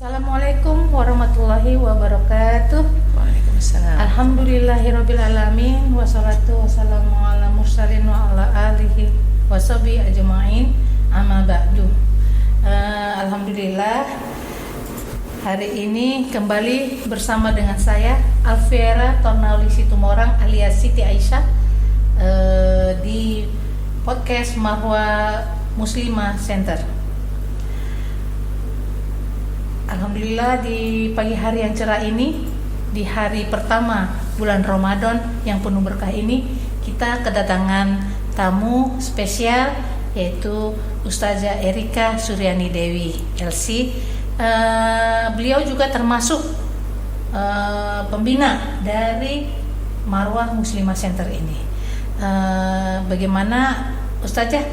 Assalamualaikum warahmatullahi wabarakatuh. Waalaikumsalam. Alhamdulillahirabbil alamin wassalatu wassalamu ala mursalin wa ala alihi washabi ajmain. Amma ba'du. Alhamdulillah hari ini kembali bersama dengan saya Alfiera Tornauli Situmorang alias Siti Aisyah di podcast Marwah Muslimah Center. Alhamdulillah di pagi hari yang cerah ini, di hari pertama bulan Ramadan yang penuh berkah ini, kita kedatangan tamu spesial yaitu Ustazah Erika Suryani Dewi LC. Beliau juga termasuk pembina dari Marwah Muslimah Center ini. Bagaimana Ustazah?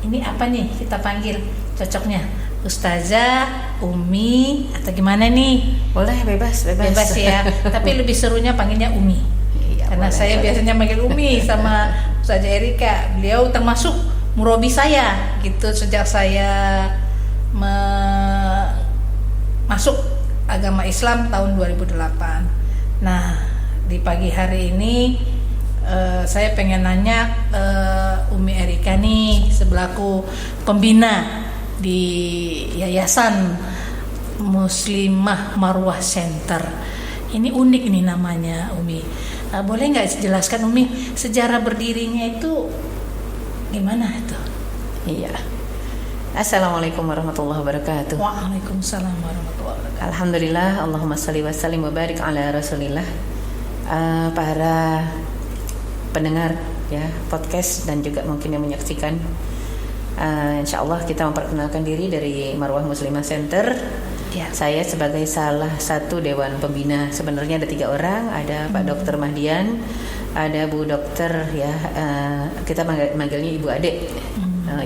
Ini apa nih kita panggil cocoknya? Ustazah, Umi, atau gimana nih? Boleh, bebas ya. Tapi lebih serunya panggilnya Umi. Iya, karena boleh, saya biasanya manggil Umi sama Ustazah Erika. Beliau termasuk murabi saya gitu sejak saya masuk agama Islam tahun 2008. Nah, di pagi hari ini saya pengen nanya Umi Erika nih sebelaku pembina di Yayasan Muslimah Marwah Center. Ini unik nih namanya, Umi. Boleh nggak jelaskan Umi sejarah berdirinya itu gimana itu? Iya. Assalamualaikum warahmatullahi wabarakatuh. Waalaikumsalam warahmatullahi wabarakatuh. Alhamdulillah, Allahumma shalli wa sallim wa barik ala Rasulillah. Para pendengar ya podcast dan juga mungkin yang menyaksikan, insyaallah kita memperkenalkan diri dari Marwah Muslimah Center. Ya. Saya sebagai salah satu dewan pembina. Sebenarnya ada 3 orang, ada Pak Dr. Mahdian, ada Bu Dokter ya, kita manggilnya Ibu Ade.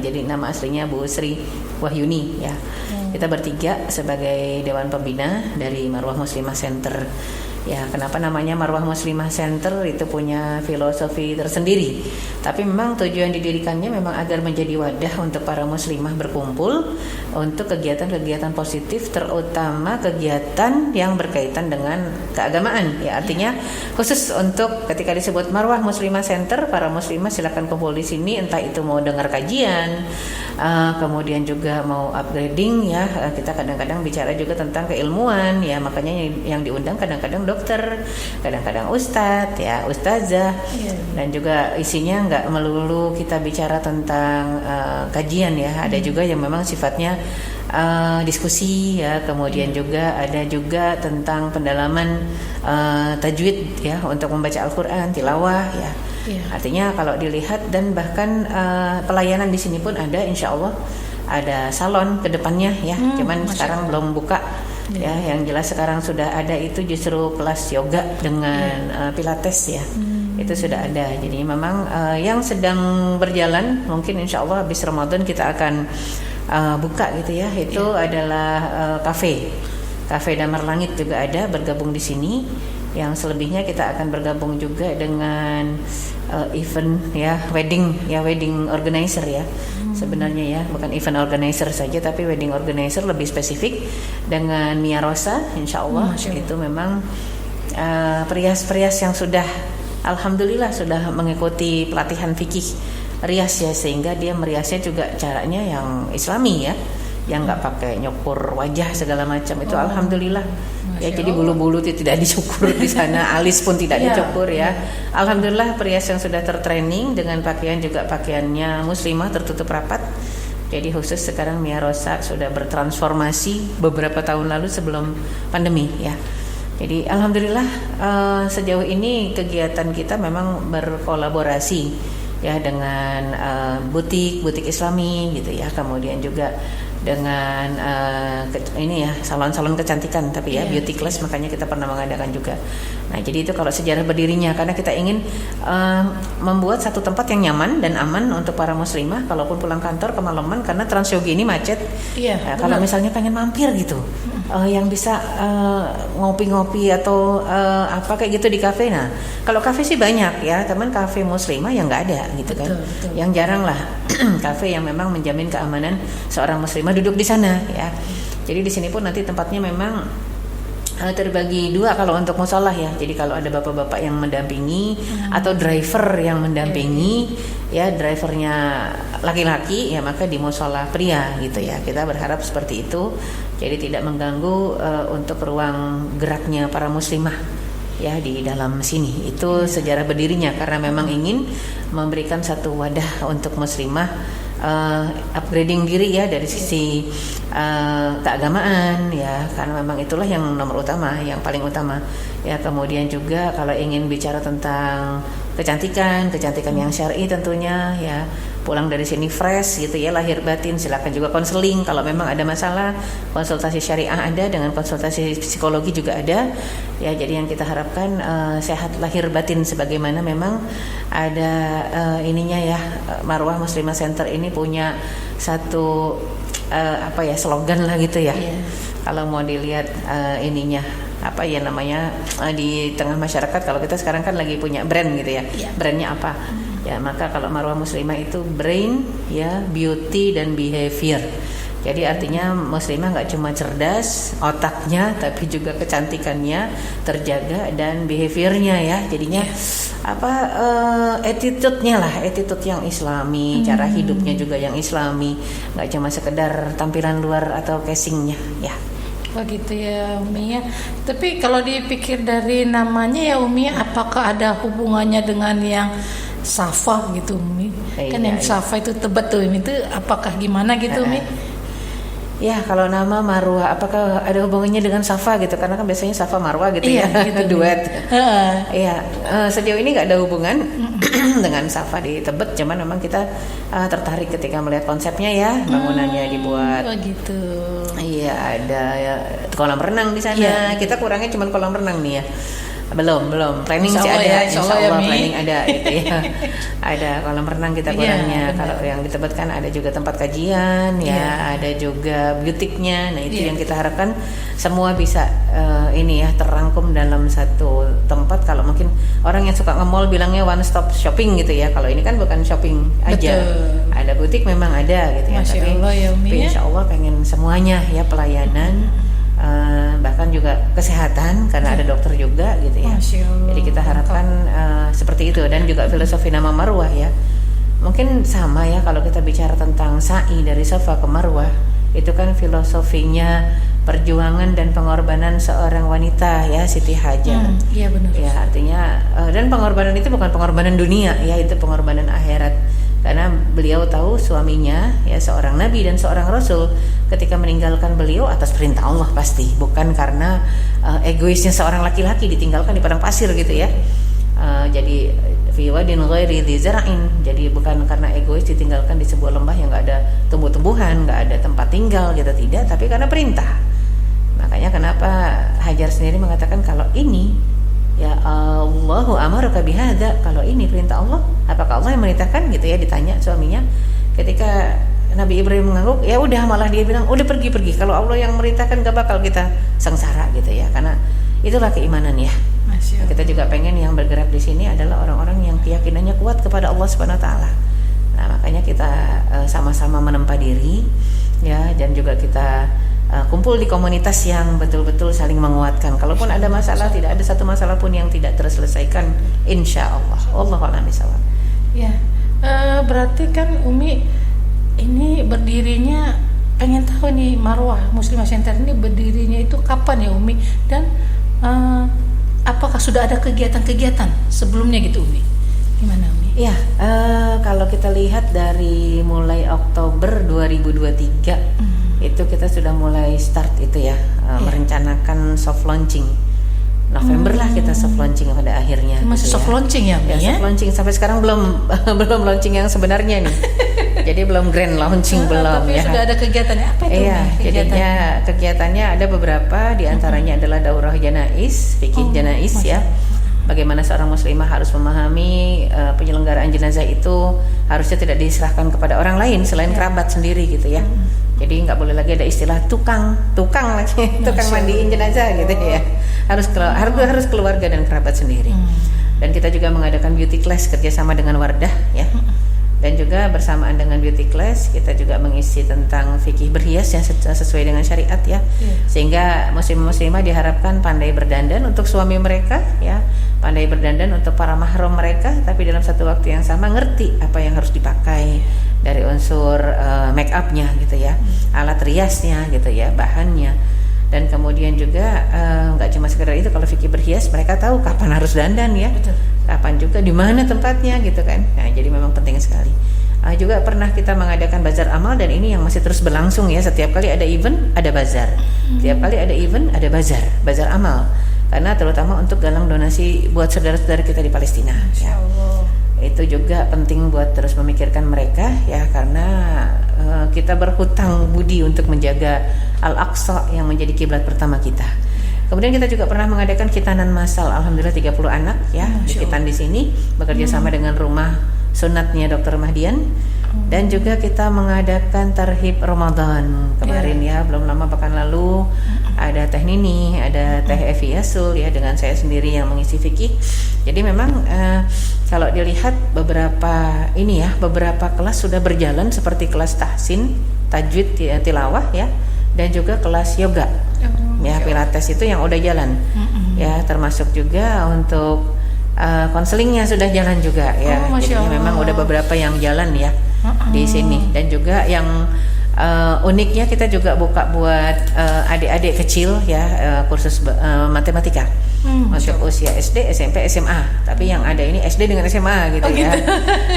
Jadi nama aslinya Bu Sri Wahyuni ya. Kita bertiga sebagai dewan pembina dari Marwah Muslimah Center. Ya, kenapa namanya Marwah Muslimah Center? Itu punya filosofi tersendiri. Tapi memang tujuan didirikannya memang agar menjadi wadah untuk para muslimah berkumpul untuk kegiatan-kegiatan positif, terutama kegiatan yang berkaitan dengan keagamaan. Ya, artinya khusus untuk ketika disebut Marwah Muslimah Center, para muslimah silakan kumpul di sini, entah itu mau dengar kajian, kemudian juga mau upgrading ya. Kita kadang-kadang bicara juga tentang keilmuan ya, makanya yang diundang kadang-kadang dokter, kadang-kadang ustadz ya, ustazah, dan juga isinya nggak melulu kita bicara tentang kajian ya, ada juga yang memang sifatnya diskusi ya, kemudian juga ada juga tentang pendalaman tajwid ya untuk membaca Al-Quran, tilawah ya. Artinya kalau dilihat dan bahkan pelayanan di sini pun ada, insya Allah ada salon ke depannya ya, cuman sekarang belum buka. Ya, yang jelas sekarang sudah ada itu justru kelas yoga dengan pilates ya. Itu sudah ada. Jadi memang yang sedang berjalan mungkin insya Allah habis Ramadan kita akan buka gitu ya. Itu adalah kafe Damar Langit juga ada bergabung di sini. Yang selebihnya kita akan bergabung juga dengan event ya, wedding organizer ya. Sebenarnya ya, bukan event organizer saja tapi wedding organizer lebih spesifik dengan Mia Rosa, insya Allah itu memang perias-perias yang sudah alhamdulillah sudah mengikuti pelatihan fikih rias ya, sehingga dia meriasnya juga caranya yang islami ya, yang nggak pakai nyukur wajah segala macam itu alhamdulillah ya. Jadi bulu-bulu tidak dicukur di sana, alis pun tidak dicukur ya. Alhamdulillah perias yang sudah tertraining dengan pakaian juga pakaiannya muslimah tertutup rapat. Jadi khusus sekarang Mia Rosa sudah bertransformasi beberapa tahun lalu sebelum pandemi ya. Jadi alhamdulillah sejauh ini kegiatan kita memang berkolaborasi ya dengan butik Islami gitu ya, kemudian juga dengan ini ya salon-salon kecantikan tapi ya beauty class, makanya kita pernah mengadakan juga. Nah, jadi itu kalau sejarah berdirinya, karena kita ingin membuat satu tempat yang nyaman dan aman untuk para muslimah kalaupun pulang kantor kemalaman, karena Transyogi ini macet. Kalau misalnya pengen mampir gitu, yang bisa ngopi-ngopi atau apa kayak gitu di kafe. Nah, kalau kafe sih banyak ya, teman kafe muslimah yang nggak ada gitu kan. Betul. Yang jarang lah kafe yang memang menjamin keamanan seorang muslimah duduk di sana ya. Jadi di sini pun nanti tempatnya memang terbagi dua kalau untuk musola ya. Jadi kalau ada bapak-bapak yang mendampingi atau driver yang mendampingi, ya drivernya laki-laki, ya maka di musola pria gitu ya. Kita berharap seperti itu. Jadi tidak mengganggu untuk ruang geraknya para muslimah ya di dalam sini. Itu sejarah berdirinya karena memang ingin memberikan satu wadah untuk muslimah upgrading diri ya dari sisi keagamaan ya, karena memang itulah yang nomor utama, yang paling utama ya. Kemudian juga kalau ingin bicara tentang kecantikan yang syar'i tentunya ya, pulang dari sini fresh gitu ya, lahir batin, silakan juga konseling kalau memang ada masalah, konsultasi syariah ada, dengan konsultasi psikologi juga ada ya. Jadi yang kita harapkan sehat lahir batin, sebagaimana memang ada ininya ya, Marwah Muslimah Center ini punya satu slogan lah gitu ya. Kalau mau dilihat ininya apa ya namanya di tengah masyarakat, kalau kita sekarang kan lagi punya brand gitu ya. Brandnya apa? Ya, maka kalau Marwah Muslimah itu brain ya, beauty dan behavior. Jadi artinya muslimah nggak cuma cerdas otaknya, tapi juga kecantikannya terjaga dan behaviornya ya. Jadinya attitude-nya lah, attitude yang islami, cara hidupnya juga yang islami, nggak cuma sekedar tampilan luar atau casingnya ya. Begitu ya Umi ya. Tapi kalau dipikir dari namanya ya Umi, apakah ada hubungannya dengan yang Safa gitu Umi? Kan yang Safa itu Tebet tuh Umi, itu apakah gimana gitu Umi? Ya, kalau nama Marwah apakah ada hubungannya dengan Safa gitu? Karena kan biasanya Safa Marwah gitu ya, gitu, duet. Iya, sejauh ini nggak ada hubungan dengan Safa di Tebet, cuman memang kita tertarik ketika melihat konsepnya ya, bangunannya dibuat. Oh gitu. Iya, ada ya, kolam renang di sana. Kita kurangnya cuma kolam renang nih ya. Belum planning sih ada, insya Allah planning ada gitu ya. Ada kolam renang kita kurangnya. Kalau yang di Tebet kan ada juga tempat kajian ya, ada juga butiknya. Nah itu yang kita harapkan semua bisa ini ya, terangkum dalam satu tempat. Kalau mungkin orang yang suka nge-mall bilangnya one stop shopping gitu ya, kalau ini kan bukan shopping aja. Betul. Ada butik memang ada gitu ya. Masya tapi Allah, ya, insya Allah pengen semuanya ya, pelayanan. Bahkan juga kesehatan karena ada dokter juga gitu ya. Jadi kita harapkan seperti itu. Dan juga filosofi nama Marwah ya, mungkin sama ya, kalau kita bicara tentang sa'i dari Safa ke Marwah, itu kan filosofinya perjuangan dan pengorbanan seorang wanita ya, Siti Hajar. Iya benar. Ya artinya dan pengorbanan itu bukan pengorbanan dunia ya, itu pengorbanan akhirat. Karena beliau tahu suaminya ya seorang nabi dan seorang rasul, ketika meninggalkan beliau atas perintah Allah pasti, bukan karena egoisnya seorang laki-laki ditinggalkan di padang pasir gitu ya. Jadi fi wadin ghairi dzi zar'in, jadi bukan karena egois ditinggalkan di sebuah lembah yang enggak ada tumbuh-tumbuhan, enggak ada tempat tinggal gitu, tidak, tapi karena perintah. Makanya kenapa Hajar sendiri mengatakan kalau ini ya Allahu amaraka bihadza, kalau ini perintah Allah, apakah Allah yang merintahkan gitu ya, ditanya suaminya. Ketika Nabi Ibrahim mengangguk, ya udah, malah dia bilang udah pergi, kalau Allah yang merintahkan gak bakal kita sengsara gitu ya, karena itulah keimanan ya. Kita juga pengen yang bergerak di sini adalah orang-orang yang keyakinannya kuat kepada Allah Subhanahu wa taala. Nah, makanya kita sama-sama menempa diri ya, dan juga kita kumpul di komunitas yang betul-betul saling menguatkan. Kalaupun ada masalah, tidak ada satu masalah pun yang tidak terselesaikan, insya Allah. Wallahu a'lam bishawab. Ya, berarti kan Umi ini berdirinya, pengen tahu nih Marwah Muslimah Center ini berdirinya itu kapan ya Umi, dan apakah sudah ada kegiatan-kegiatan sebelumnya gitu Umi? Gimana Umi? Ya, kalau kita lihat dari mulai Oktober 2023 itu kita sudah mulai start itu ya, merencanakan soft launching. November lah kita soft launching pada akhirnya. Masih gitu soft launching ya? Soft launching sampai sekarang belum launching yang sebenarnya nih. Jadi belum grand launching belum tapi ya. Sudah ada kegiatannya apa itu? Iya, jadinya kegiatannya ada beberapa, di antaranya adalah daurah janais, fikih janais ya. Bagaimana seorang muslimah harus memahami penyelenggaraan jenazah itu harusnya tidak diserahkan kepada orang lain selain kerabat sendiri gitu ya. Jadi nggak boleh lagi ada istilah tukang lagi, tukang mandiin jenazah gitu ya. Harus keluarga dan kerabat sendiri. Dan kita juga mengadakan beauty class kerjasama dengan Wardah ya. Dan juga bersamaan dengan beauty class kita juga mengisi tentang fikih berhias yang sesuai dengan syariat ya. Sehingga muslim-muslimah diharapkan pandai berdandan untuk suami mereka ya, pandai berdandan untuk para mahram mereka, tapi dalam satu waktu yang sama ngerti apa yang harus dipakai dari unsur make upnya gitu ya, alat riasnya gitu ya, bahannya. Dan kemudian juga nggak cuma sekedar itu, kalau fikih berhias mereka tahu kapan harus dandan ya. Betul. Kapan juga di mana tempatnya gitu kan. Nah, jadi memang penting sekali. Juga pernah kita mengadakan bazar amal, dan ini yang masih terus berlangsung ya. Setiap kali ada event ada bazar. Setiap kali ada event ada bazar amal. Karena terutama untuk galang donasi buat saudara-saudara kita di Palestina. Ya. Itu juga penting buat terus memikirkan mereka ya, karena kita berhutang budi untuk menjaga Al-Aqsa yang menjadi kiblat pertama kita. Kemudian kita juga pernah mengadakan khitanan massal, alhamdulillah 30 anak ya, khitan di sini bekerja sama dengan rumah sunatnya Dr. Mahdian. Dan juga kita mengadakan tarhib Ramadan kemarin ya, belum lama pekan lalu ada Teh Nini, ada Teh Evi Yasul ya, dengan saya sendiri yang mengisi fikih. Jadi memang kalau dilihat beberapa kelas sudah berjalan, seperti kelas tahsin, tajwid, tilawah ya, dan juga kelas yoga. Ya, pilates itu yang udah jalan. Ya, termasuk juga untuk konselingnya sudah jalan juga ya. Jadi memang udah beberapa yang jalan ya di sini. Dan juga yang uniknya kita juga buka buat adik-adik kecil ya, kursus matematika untuk usia SD, SMP, SMA. Tapi yang ada ini SD dengan SMA gitu ya.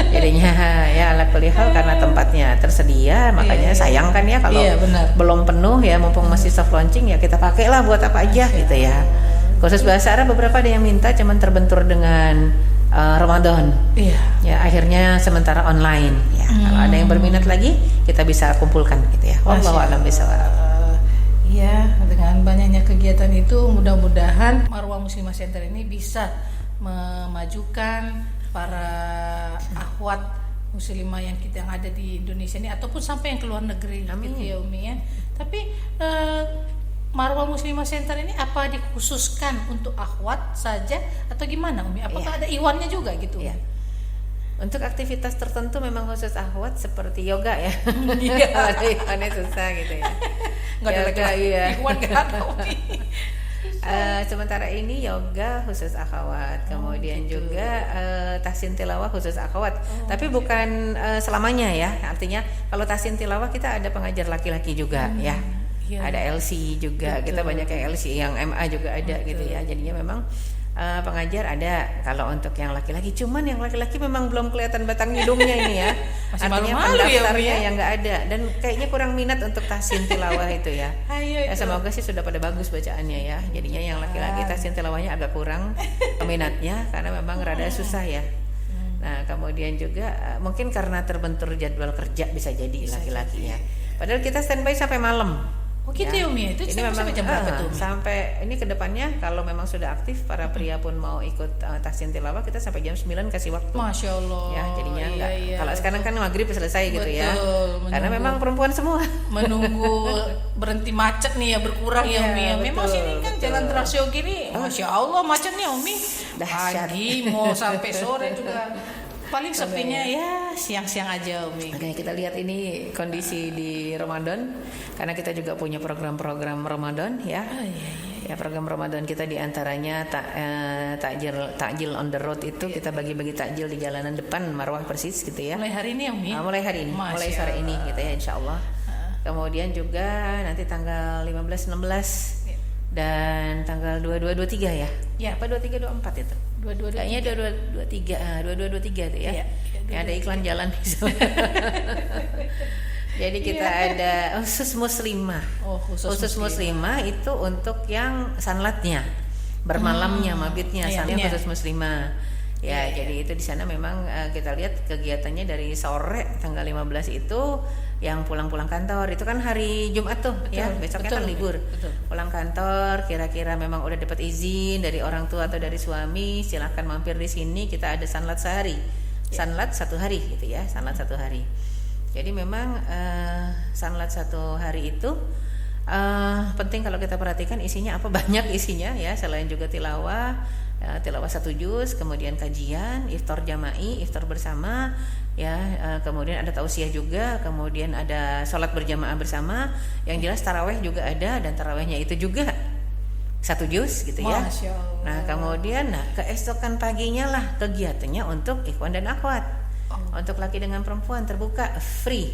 Jadinya ya ala kulli hal, karena tempatnya tersedia, makanya sayang kan ya kalau belum penuh ya, mumpung masih soft launching ya kita pakailah buat apa aja gitu ya. Khusus bahasa Arab beberapa ada yang minta, cuman terbentur dengan Ramadan. Ya akhirnya sementara online ya. Kalau ada yang berminat lagi kita bisa kumpulkan gitu ya. Wallahu a'lam bishawab. Ya, dengan banyaknya kegiatan itu mudah-mudahan Marwah Muslimah Center ini bisa memajukan para akhwat muslimah yang ada di Indonesia ini, ataupun sampai yang ke luar negeri. Amin. Gitu ya Umi ya. Tapi Marwah Muslimah Center ini apa dikhususkan untuk akhwat saja atau gimana Umi? Apakah ada iwannya juga gitu? Iya. Untuk aktivitas tertentu memang khusus akhwat seperti yoga ya. Ada iwannya susah gitu ya. Nggak ada lagi iwan, nggak ada Umi. Sementara ini yoga khusus akhwat, kemudian gitu. Juga tahsin tilawah khusus akhwat. Tapi bukan selamanya ya. Artinya kalau tahsin tilawah kita ada pengajar laki-laki juga ya. Ada LC juga. Betul. Kita banyak yang LC, yang MA juga ada. Betul. Gitu ya. Jadinya memang pengajar ada kalau untuk yang laki-laki. Cuman yang laki-laki memang belum kelihatan batang hidungnya ini ya. Artinya pendaftarnya yang nggak ada, dan kayaknya kurang minat untuk tahsin tilawah itu ya. Semoga sih sudah pada bagus bacaannya ya. Jadinya yang laki-laki tahsin tilawahnya agak kurang peminatnya karena memang rada susah ya. Nah kemudian juga mungkin karena terbentur jadwal kerja bisa jadi laki-lakinya. Padahal kita standby sampai malam. Oh gitu ya Umi, itu memang sampai jam berapa tuh? Sampai ini kedepannya kalau memang sudah aktif para pria pun mau ikut tahsin tilawah, kita sampai jam 9 kasih waktu. Masya Allah. Ya jadinya enggak. Kalau sekarang kan maghrib selesai gitu ya. Karena memang perempuan semua. Menunggu berhenti macet nih ya, berkurang ya Umi. Memang sini kan jalan Trasio gini, Masya Allah macetnya Umi. Pagi mau sampai sore juga. Paling sepinya ya siang-siang aja Umi. Oke, kita lihat ini kondisi di Ramadan, karena kita juga punya program-program Ramadan ya. Ya program Ramadan kita diantaranya takjil on the road itu kita bagi-bagi takjil di jalanan depan Marwah persis gitu ya. Mulai hari ini Umi. Mulai hari ini, mulai sore ini gitu ya insyaallah. Kemudian juga nanti tanggal 15, 16 dan tanggal 22, 23 ya. Ya apa 23, 24 itu? Kayaknya 2223 tuh ya. Ada iklan jalan Jadi kita ada khusus muslimah. Khusus muslimah itu untuk yang sanlatnya, bermalamnya, mabitnya, sanlatnya khusus muslimah. Ya, jadi itu di sana memang kita lihat kegiatannya dari sore tanggal 15 itu yang pulang-pulang kantor itu kan hari Jumat tuh. Betul, ya besoknya kan libur. Pulang kantor kira-kira memang udah dapat izin dari orang tua atau dari suami, silahkan mampir di sini, kita ada sanlat sehari. Sanlat 1 hari gitu ya, sanlat 1 hari. Jadi memang sanlat 1 hari itu penting kalau kita perhatikan isinya apa, banyak isinya ya, selain juga tilawah tilawah 1 juz, kemudian kajian, iftar jama'i, iftar bersama, ya, kemudian ada tausiah juga, kemudian ada sholat berjamaah bersama. Yang jelas taraweh juga ada, dan tarawehnya itu juga 1 juz gitu ya. Masya Allah. Nah kemudian keesokan paginya lah kegiatannya untuk ikhwan dan akhwat. Untuk laki dengan perempuan terbuka free.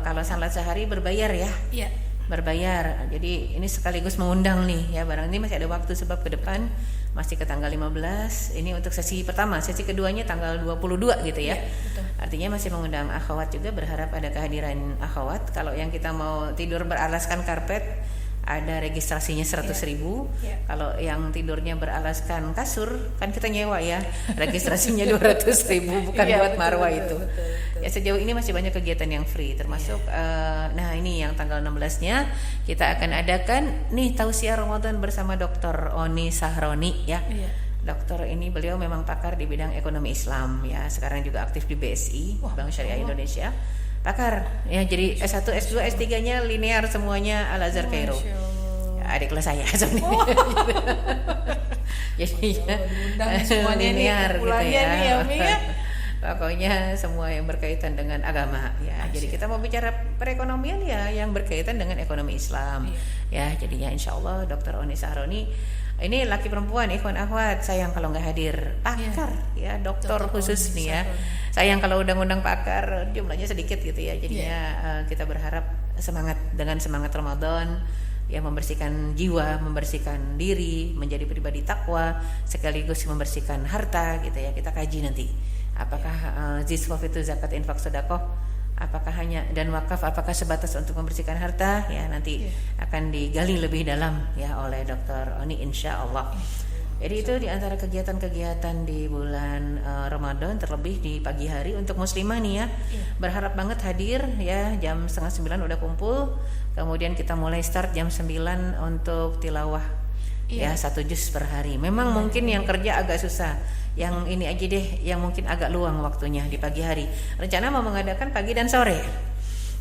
Kalau salat sehari berbayar ya. Iya. Berbayar. Jadi ini sekaligus mengundang nih ya, barang ini masih ada waktu sebab ke depan masih ke tanggal 15. Ini untuk sesi pertama, sesi keduanya tanggal 22 gitu ya. Betul. Artinya masih mengundang akhwat juga, berharap ada kehadiran akhwat. Kalau yang kita mau tidur beralaskan karpet ada registrasinya 100.000. Kalau yang tidurnya beralaskan kasur kan kita nyewa ya, registrasinya 200.000, bukan buat marwah itu. Ya sejauh ini masih banyak kegiatan yang free, termasuk nah ini yang tanggal 16-nya kita akan adakan nih tausiah Ramadan bersama Dr. Oni Sahroni ya. Dokter ini beliau memang pakar di bidang ekonomi Islam ya, sekarang juga aktif di BSI, Bank Syariah Indonesia. Pakar ya, jadi S1, S2, S3-nya linear semuanya Al Azhar Kairo. Adik kelas saya sebenarnya. Jadi semuanya linear nih, gitu ya. Nih, ya, Mi, ya. Pokoknya semua yang berkaitan dengan agama ya. Jadi kita mau bicara perekonomian ya yang berkaitan dengan ekonomi Islam. Ya, jadinya insyaallah Dr. Oni Sahroni ini laki perempuan ikhwan akhwat, sayang kalau nggak hadir pakar ya, dokter khusus nih ya. Sayang kalau undang-undang pakar jumlahnya sedikit gitu ya. Jadinya kita berharap dengan semangat Ramadan ya, membersihkan jiwa, membersihkan diri, menjadi pribadi takwa, sekaligus membersihkan harta gitu ya. Kita kaji nanti apakah ziswaf itu zakat, infak, sedekah, apakah hanya dan wakaf, apakah sebatas untuk membersihkan harta ya, nanti akan digali lebih dalam ya oleh Dr. Oni insyaallah. Jadi itu diantara kegiatan-kegiatan di bulan Ramadan, terlebih di pagi hari untuk muslimah nih ya. Berharap banget hadir ya, jam 8:30 udah kumpul. Kemudian kita mulai start jam 9 untuk tilawah ya 1 juz per hari. Memang mungkin yang kerja agak susah. Yang ini aja deh yang mungkin agak luang waktunya di pagi hari. Rencana mau mengadakan pagi dan sore.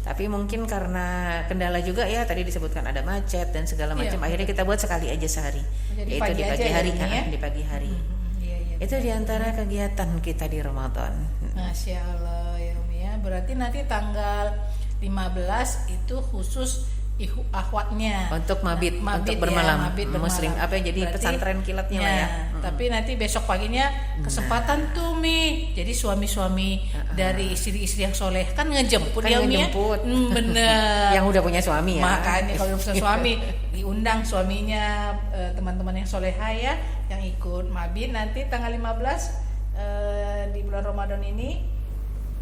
Tapi mungkin karena kendala juga ya, tadi disebutkan ada macet dan segala macam, akhirnya kita buat sekali aja sehari. Jadi yaitu di pagi hari ya? Di pagi hari. Itu diantara kegiatan kita di Ramadan. Masya Allah ya Umi ya. Berarti nanti tanggal 15 itu khusus akhwatnya untuk mabit untuk bermalam, mabit muslim apa jadi berarti, pesantren kilatnya lah ya. Tapi nanti besok paginya kesempatan tuh Mi. Jadi suami-suami dari istri-istri yang soleh kan ngejemput kan ya Umi ya. Bener. Yang udah punya suami ya. Makanya kalau punya suami diundang suaminya, teman-teman yang soleha ya, yang ikut mabit nanti tanggal 15 di bulan Ramadan ini.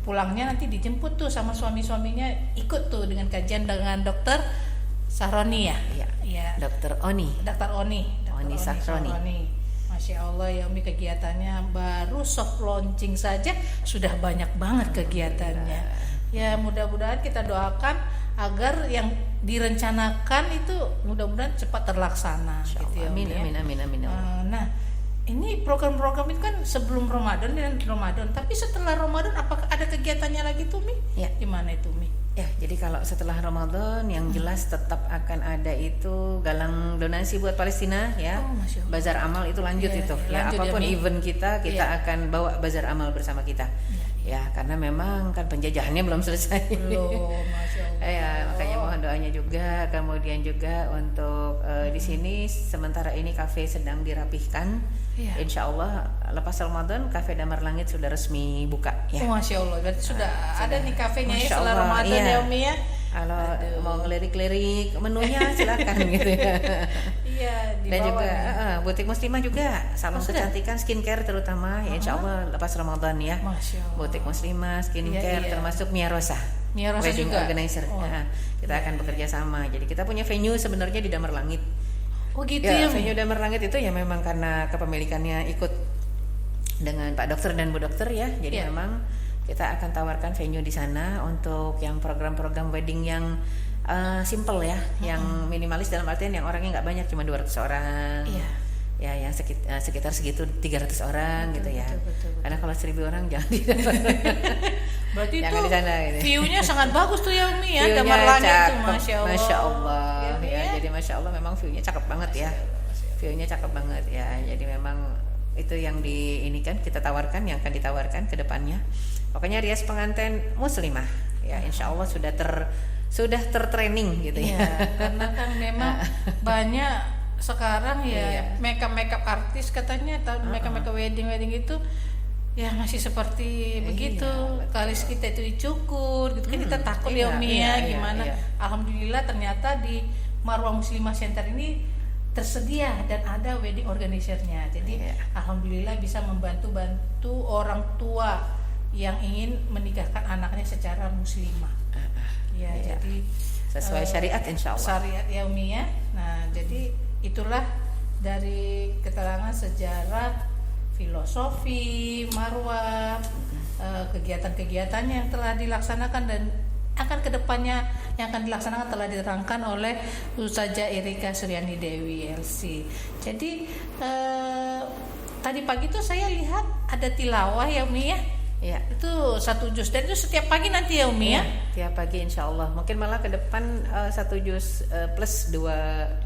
Pulangnya nanti dijemput tuh sama suami-suaminya, ikut tuh dengan kajian dengan Dokter Sahroni ya. Iya. Dokter Oni. Oni Sahroni. Masya Allah ya Umi, kegiatannya baru soft launching saja sudah banyak banget kegiatannya. Ya mudah-mudahan kita doakan agar yang direncanakan itu mudah-mudahan cepat terlaksana. Gitu ya, amin. Nah, ini program-program itu kan sebelum Ramadan dan Ramadan, tapi setelah Ramadan apakah ada kegiatannya lagi tuh Mi? Ya. Gimana itu Mi? Ya, jadi kalau setelah Ramadan yang jelas tetap akan ada itu galang donasi buat Palestina ya. Bazar amal itu lanjut itu. Ya, apapun event kita akan bawa bazar amal bersama kita. Ya, karena memang kan penjajahannya belum selesai. Masya Allah. Ya, makanya mohon doanya juga. Kemudian juga untuk di sini sementara ini kafe sedang dirapihkan. Insya Allah lepas Ramadan kafe Damar Langit sudah resmi buka. Ya. Masya Allah. Berarti sudah ada nih kafenya ya setelah Ramadan ya Umi ya. Kalau mau ngelirik-lirik menunya silakan gitu ya. Iya, dan juga butik muslimah juga, salon kecantikan, skincare terutama ya insya Allah lepas Ramadan ya. Butik muslimah, skincare termasuk Mia Rosa wedding juga organizer. Kita akan bekerja sama. Jadi kita punya venue sebenarnya di Damar Langit. Oh gitu ya. Venue Damar Langit itu ya memang karena kepemilikannya ikut dengan Pak Dokter dan Bu Dokter ya. Jadi memang kita akan tawarkan venue di sana untuk yang program-program wedding yang simple ya, yang minimalis dalam artian yang orangnya nggak banyak, cuma 200 orang. Ya, yang sekitar segitu 300 orang gitu ya. Betul. Karena kalau 1.000 orang jangan di berarti jangan itu di sana gitu. View-nya sangat bagus tuh ya Umi ya, Damar Langit tuh Masya Allah. Ya, jadi Masya Allah memang view-nya cakep banget ya. view-nya cakep banget ya. Jadi memang itu yang kita tawarkan, yang akan ditawarkan ke depannya. Pokoknya rias pengantin muslimah ya, insya Allah sudah tertraining gitu ya. Karena kan memang banyak sekarang ya makeup artis katanya atau makeup wedding itu ya masih seperti begitu. Kalis kita itu dicukur gitu kan, kita takut ya Umi ya gimana. Alhamdulillah ternyata di Marwah Muslimah Center ini tersedia dan ada wedding organizer-nya. Jadi alhamdulillah bisa membantu orang tua yang ingin menikahkan anaknya secara muslimah. Jadi sesuai syariat insya Allah. Syariat ya Umi ya. Nah, jadi itulah dari keterangan sejarah, filosofi Marwah, kegiatan-kegiatannya yang telah dilaksanakan dan akan kedepannya yang akan dilaksanakan telah diterangkan oleh Ustazah Erika Suryani Dewi LC. Jadi tadi pagi tuh saya lihat ada tilawah ya Umi ya. Ya. Itu 1 juz dan itu setiap pagi nanti ya Umi ya? Tiap pagi insya Allah. Mungkin malah ke depan 1 juz plus 2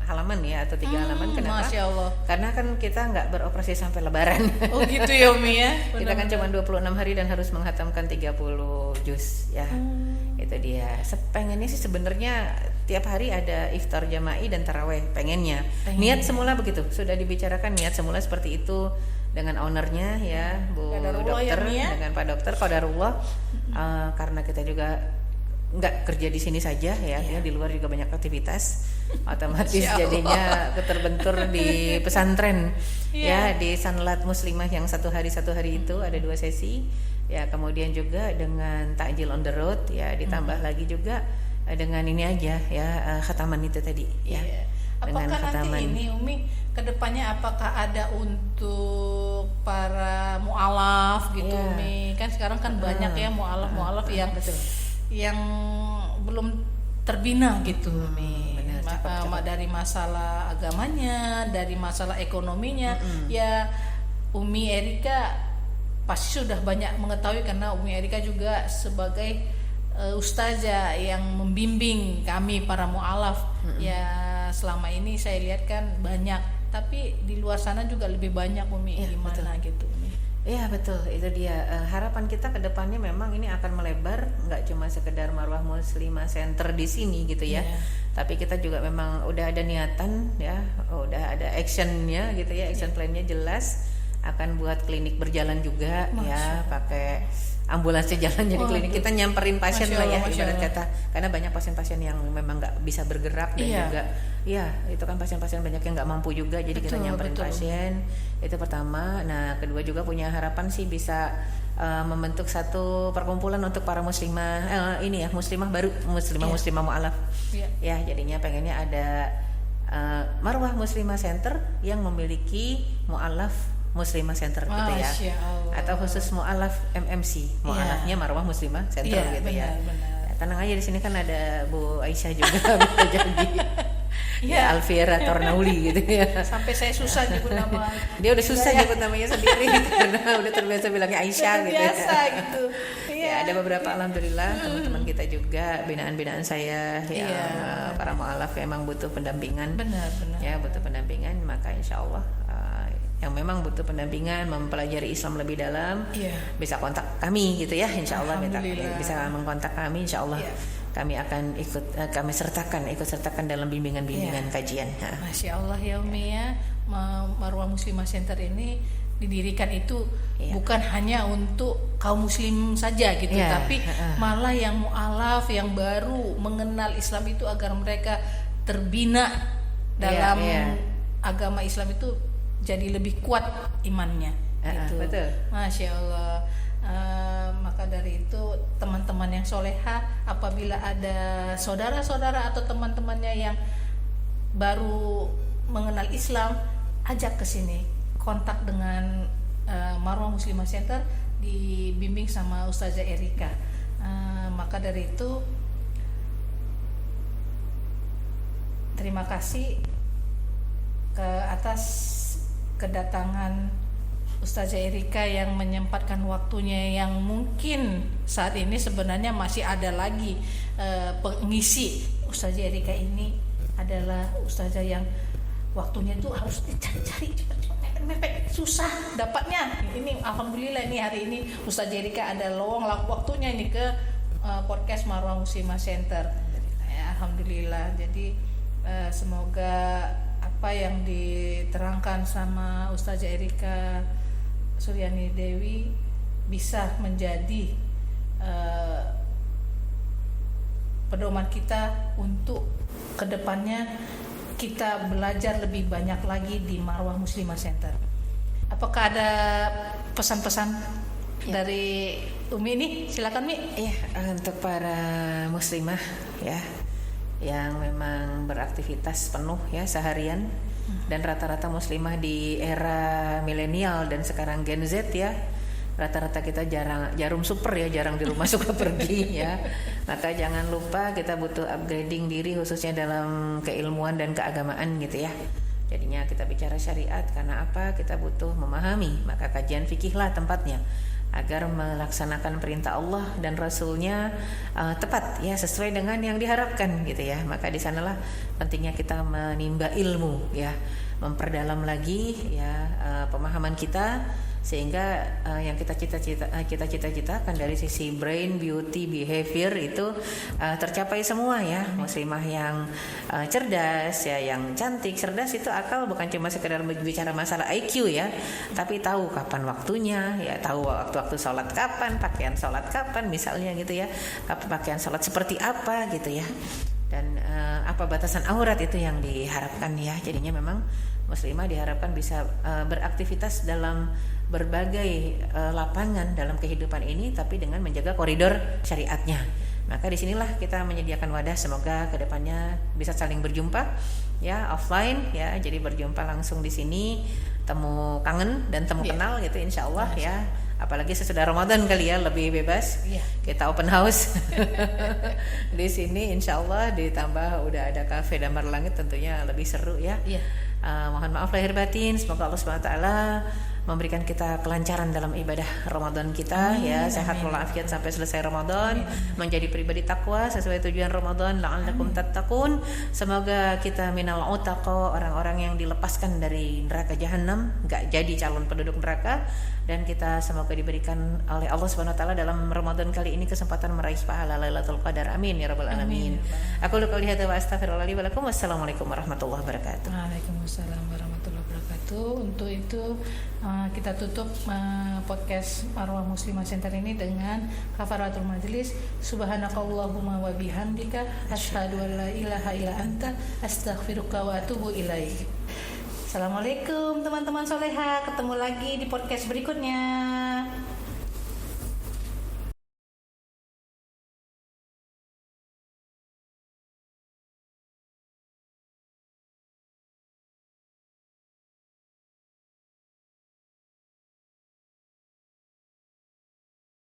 halaman ya atau 3 halaman. Kenapa? Masya Allah. Karena kan kita nggak beroperasi sampai Lebaran. Oh gitu ya Umi ya? Kita kan cuma 26 hari dan harus menghatamkan 30 juz ya. Itu dia. Pengennya sih sebenarnya tiap hari ada iftar jama'i dan taraweh. Pengennya. Niat semula begitu. Sudah dibicarakan niat semula seperti itu dengan ownernya ya Bu Dokter ya, dengan Pak Dokter Qadarullah. Karena kita juga nggak kerja di sini saja ya, di luar juga banyak aktivitas, otomatis jadinya terbentur di pesantren ya, di Sanlat Muslimah yang satu hari itu ada 2 sesi ya, kemudian juga dengan takjil on the road ya, ditambah lagi juga dengan ini aja ya, khataman itu tadi ya. Dengan apakah khataman. Nanti ini Umi kedepannya apakah ada untuk para mu'alaf gitu Umi? Kan sekarang kan banyak ya mu'alaf yang yang belum terbina gitu Umi. Dari masalah agamanya, dari masalah ekonominya. Ya Umi Erika pasti sudah banyak mengetahui karena Umi Erika juga sebagai ustazah yang membimbing kami para mu'alaf. Ya selama ini saya lihat kan banyak, tapi di luar sana juga lebih banyak Umi, gimana betul. Gitu Umi. Iya betul, itu dia. Harapan kita ke depannya memang ini akan melebar, nggak cuma sekedar Marwah Muslimah Center di sini gitu ya. Tapi kita juga memang udah ada niatan ya, udah ada actionnya gitu ya, action plan-nya jelas, akan buat klinik berjalan juga ya, pakai ambulansnya jalan jadi klinik, kita nyamperin pasien lah ya ibarat kata, karena banyak pasien-pasien yang memang nggak bisa bergerak dan juga ya itu kan pasien-pasien banyak yang nggak mampu juga, jadi kita nyamperin pasien itu pertama. Nah kedua juga punya harapan sih bisa membentuk satu perkumpulan untuk para muslimah ini ya, muslimah baru, muslimah mu'alaf ya, jadinya pengennya ada Marwah Muslimah Center yang memiliki mu'alaf Muslimah Center gitu ya, atau khusus mu'alaf MMC, mu'alafnya Marwah Muslimah Center gitu ya. Tenang aja, di sini kan ada Bu Aisyah juga bisa jadi ya, Alfiera Tornauli gitu ya. Sampai saya susah nyebut nama. Dia udah susah nyebut namanya sendiri karena udah terbiasa bilangnya Aisyah gitu. Biasa gitu. Ya, ada beberapa alhamdulillah teman-teman kita juga, binaan-binaan saya para mu'alaf emang butuh pendampingan. Benar. Ya, butuh pendampingan, maka insya Allah yang memang butuh pendampingan, mempelajari Islam lebih dalam, bisa kontak kami gitu ya, insya Allah bisa mengkontak kami, insya Allah kami akan kami ikut sertakan dalam bimbingan kajian. Masya Allah ya Umi ya, Marwah Muslimah Center ini didirikan itu bukan hanya untuk kaum muslim saja gitu, tapi malah yang mu'alaf, yang baru mengenal Islam itu agar mereka terbina dalam agama Islam itu jadi lebih kuat imannya gitu. Betul. Masya Allah. Maka dari itu teman-teman yang soleha, apabila ada saudara-saudara atau teman-temannya yang baru mengenal Islam, ajak ke sini, kontak dengan Marwah Muslimah Center, dibimbing sama Ustazah Erika. Maka dari itu terima kasih atas kedatangan Ustazah Erika yang menyempatkan waktunya, yang mungkin saat ini sebenarnya masih ada lagi pengisi. Ustazah Erika ini adalah ustazah yang waktunya itu harus dicari-cari cepet-cepet mepet, susah dapatnya. Ini alhamdulillah nih hari ini Ustaz Jerika ada lowong waktunya ini ke podcast Marwah Muslimah Center. Ya, alhamdulillah. Jadi semoga apa yang diterangkan sama Ustazah Erika Suryani Dewi bisa menjadi pedoman kita untuk kedepannya kita belajar lebih banyak lagi di Marwah Muslimah Center. Apakah ada pesan-pesan dari Umi ini? Silakan Mi. Iya, untuk para muslimah ya yang memang beraktivitas penuh ya seharian, dan rata-rata muslimah di era milenial dan sekarang Gen Z ya, rata-rata kita jarum super ya, jarang di rumah suka pergi ya. Maka jangan lupa kita butuh upgrading diri khususnya dalam keilmuan dan keagamaan gitu ya. Jadinya kita bicara syariat karena apa? Kita butuh memahami, maka kajian fikihlah tempatnya agar melaksanakan perintah Allah dan Rasulnya tepat ya, sesuai dengan yang diharapkan gitu ya. Maka di sanalah pentingnya kita menimba ilmu ya, memperdalam lagi ya pemahaman kita, sehingga yang kita cita-citakan dari sisi brain, beauty, behavior itu tercapai semua ya. Muslimah yang cerdas ya, yang cantik, cerdas itu akal bukan cuma sekedar bicara masalah IQ ya, tapi tahu kapan waktunya ya, tahu waktu sholat kapan, pakaian sholat kapan misalnya gitu ya, pakaian sholat seperti apa gitu ya, dan apa batasan aurat itu yang diharapkan ya. Jadinya memang muslimah diharapkan bisa beraktivitas dalam berbagai lapangan dalam kehidupan ini, tapi dengan menjaga koridor syariatnya. Maka disinilah kita menyediakan wadah, semoga kedepannya bisa saling berjumpa ya, offline ya, jadi berjumpa langsung di sini, temu kangen dan temu kenal gitu insya Allah ya. Apalagi sesudah Ramadan kali ya, lebih bebas kita open house di sini insya Allah, ditambah udah ada kafe Damar Langit, tentunya lebih seru ya. Mohon maaf lahir batin, semoga Allah SWT memberikan kita kelancaran dalam ibadah Ramadan kita ya, sehat walafiat sampai selesai Ramadan, menjadi pribadi takwa sesuai tujuan Ramadan, la'allakum tattaqun. Semoga kita minal utaqo, orang-orang yang dilepaskan dari neraka jahanam, enggak jadi calon penduduk neraka, dan kita semoga diberikan oleh Allah Subhanahu wa taala dalam Ramadan kali ini kesempatan meraih pahala Lailatul Qadar. Amin ya rabbal alamin. Aku qouli hadza wa astaghfirullah li wa lakum. Wassalamualaikum warahmatullahi wabarakatuh. Waalaikumsalam warahmatullahi wabarakatuh. Untuk itu kita tutup podcast Marwah Muslimah Center ini dengan kafaratul majlis. Subhanakallahumma wa bihamdika asyhadu an la ilaha illa anta astaghfiruka wa atubu ilaik. Assalamualaikum teman-teman soleha, ketemu lagi di podcast berikutnya.